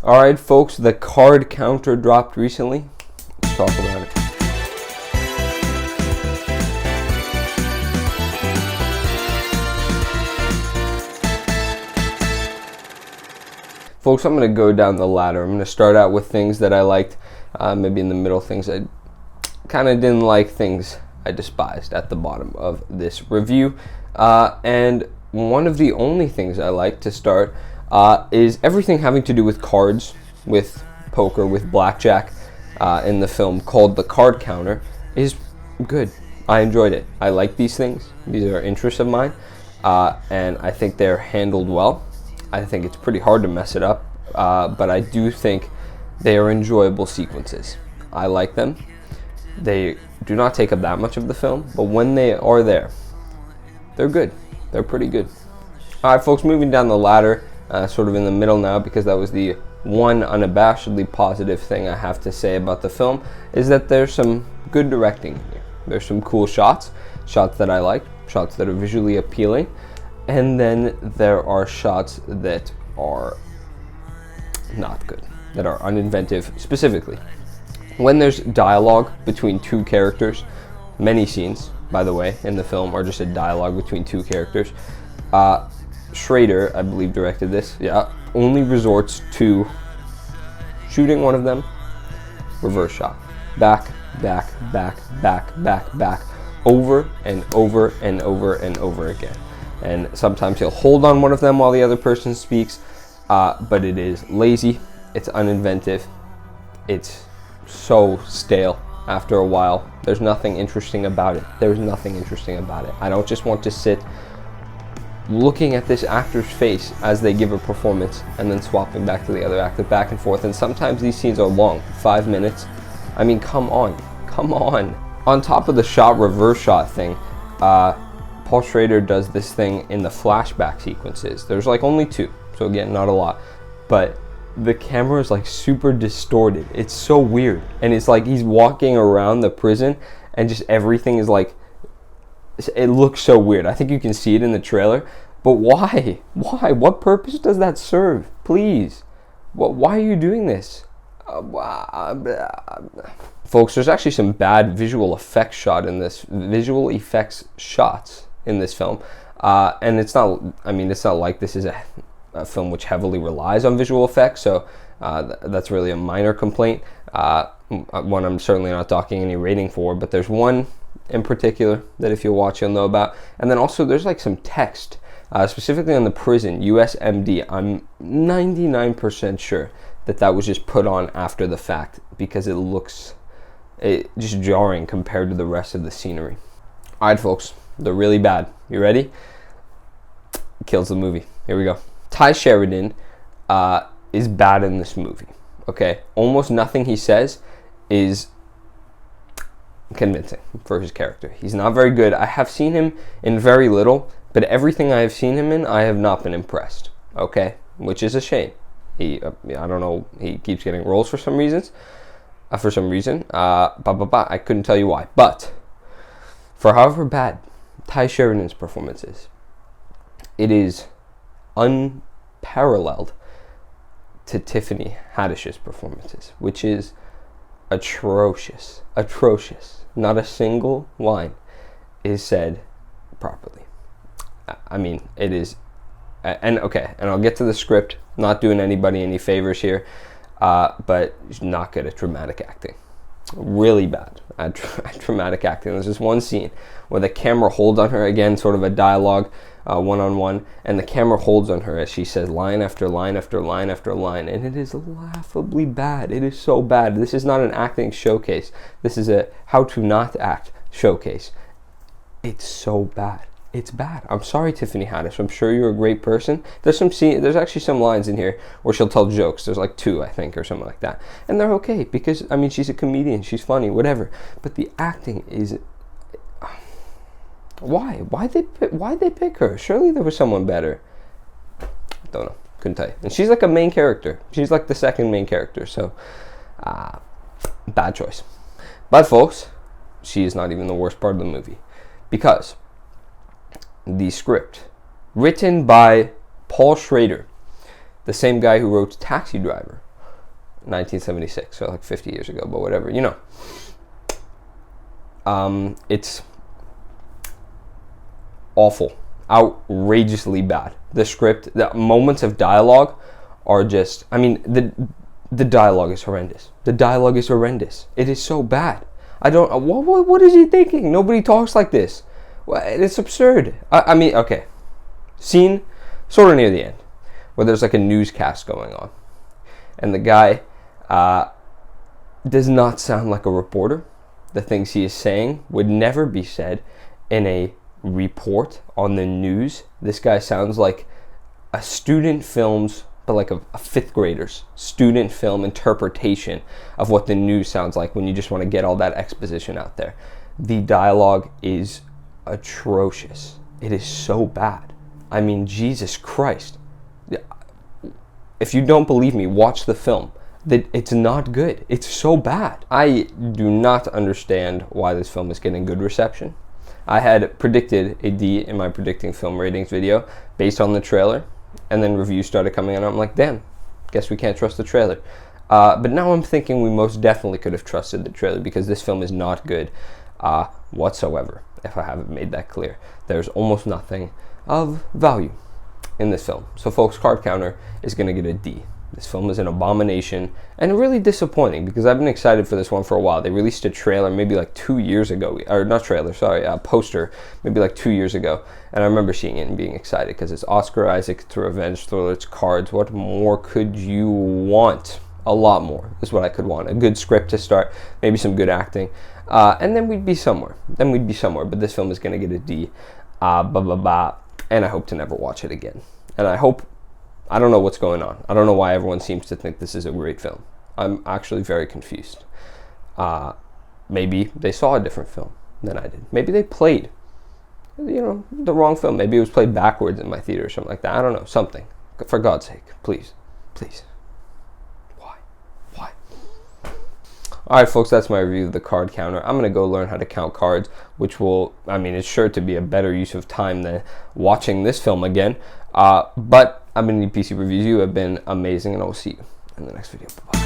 Alright, folks, the card counter dropped recently. Let's talk about it. Folks, I'm going to go down the ladder. I'm going to start out with things that I liked, maybe in the middle, things I kind of didn't like, things I despised at the bottom of this review. And one of the only things I like to start is everything having to do with cards, with poker, with blackjack in the film, called The Card Counter, is good. I enjoyed it. I like these things. These are interests of mine, and I think they're handled well. I think it's pretty hard to mess it up, but I do think they are enjoyable sequences. I like them. They do not take up that much of the film, but when they are there, they're good. They're pretty good. All right, folks, moving down the ladder, sort of in the middle now, because that was the one unabashedly positive thing I have to say about the film, is that there's some good directing here. There's some cool shots that I like, shots that are visually appealing. And then there are shots that are not good, that are uninventive. Specifically, when there's dialogue between two characters, many scenes, by the way, in the film are just a dialogue between two characters. Schrader, I believe, directed this, only resorts to shooting one of them, reverse shot, back, back, back, back, back, back, over and over and over and over again. And sometimes he'll hold on one of them while the other person speaks, but it is lazy, it's uninventive, it's so stale after a while. There's nothing interesting about it. I don't just want to sit looking at this actor's face as they give a performance and then swapping back to the other actor, back and forth. And sometimes these scenes are long, 5 minutes. I mean, come on. On top of the reverse shot thing, Paul Schrader does this thing in the flashback sequences. There's like only 2, so again, not a lot, but the camera is like super distorted. It's so weird, and it's like he's walking around the prison and just everything is like, it looks so weird. I think you can see it in the trailer, but why? What purpose does that serve? Please, why are you doing this? Folks, there's actually some bad visual effects shots in this film, and it's not like this is a film which heavily relies on visual effects, so that's really a minor complaint, one I'm certainly not docking any rating for, but there's one in particular that if you watch you'll know about. And then also there's like some text, specifically on the prison, USMD. I'm 99% sure that was just put on after the fact, because it looks just jarring compared to the rest of the scenery. Alright, folks, they're really bad. You ready? Kills the movie. Here we go. Ty Sheridan is bad in this movie. Okay? Almost nothing he says is convincing for his character. He's not very good. I have seen him in very little, but everything I have seen him in, I have not been impressed. Okay? Which is a shame. I don't know, he keeps getting roles for some reason. I couldn't tell you why. But for however bad Ty Sheridan's performance is, it is unparalleled to Tiffany Haddish's performances, which is atrocious. Not a single line is said properly. I mean, it is, and I'll get to the script, not doing anybody any favors here, but she's not good at dramatic acting. Really bad at dramatic acting. There's this one scene where the camera holds on her, again, sort of a dialogue, one-on-one, and the camera holds on her as she says line after line after line after line, and it is laughably bad. It is so bad. This is not an acting showcase. This is a how to not act showcase. It's so bad. It's bad. I'm sorry, Tiffany Haddish. I'm sure you're a great person. There's actually some lines in here where she'll tell jokes. There's like 2, I think, or something like that. And they're okay because, I mean, she's a comedian. She's funny, whatever. But the acting is... Why? Why'd they pick her? Surely there was someone better. Don't know. Couldn't tell you. And she's like a main character. She's like the second main character. So, bad choice. But, folks, she is not even the worst part of the movie. Because... the script, written by Paul Schrader, the same guy who wrote Taxi Driver, 1976, so like 50 years ago, but whatever, you know. It's awful, outrageously bad. The script, the moments of dialogue are just, I mean, the dialogue is horrendous. The dialogue is horrendous. It is so bad. I don't, what is he thinking? Nobody talks like this. It's absurd. I mean, okay. Scene sort of near the end, where there's like a newscast going on. And the guy does not sound like a reporter. The things he is saying would never be said in a report on the news. This guy sounds like a student films, but like a fifth grader's student film interpretation of what the news sounds like when you just want to get all that exposition out there. The dialogue is atrocious. It is so bad. I mean, Jesus Christ. If you don't believe me, watch the film. It's not good. It's so bad. I do not understand why this film is getting good reception. I had predicted a D in my predicting film ratings video based on the trailer, and then reviews started coming out, and I'm like, damn, guess we can't trust the trailer. But now I'm thinking we most definitely could have trusted the trailer, because this film is not good whatsoever, if I haven't made that clear. There's almost nothing of value in this film. So folks, Card Counter is going to get a D. This film is an abomination and really disappointing, because I've been excited for this one for a while. They released a trailer maybe like 2 years ago, or not trailer, sorry, a poster maybe like 2 years ago, and I remember seeing it and being excited because it's Oscar Isaac, it's a revenge thriller, it's cards. What more could you want? A lot more is what I could want. A good script to start, maybe some good acting, and then we'd be somewhere. But this film is going to get a D, and I hope to never watch it again. And I don't know what's going on. I don't know why everyone seems to think this is a great film. I'm actually very confused. Maybe they saw a different film than I did. Maybe they played, the wrong film. Maybe it was played backwards in my theater or something like that. I don't know, something. For God's sake, please. Why? Alright folks, that's my review of the Card Counter. I'm going to go learn how to count cards, which it's sure to be a better use of time than watching this film again. But I've been PC Reviews. You have been amazing, and I will see you in the next video. Bye-bye.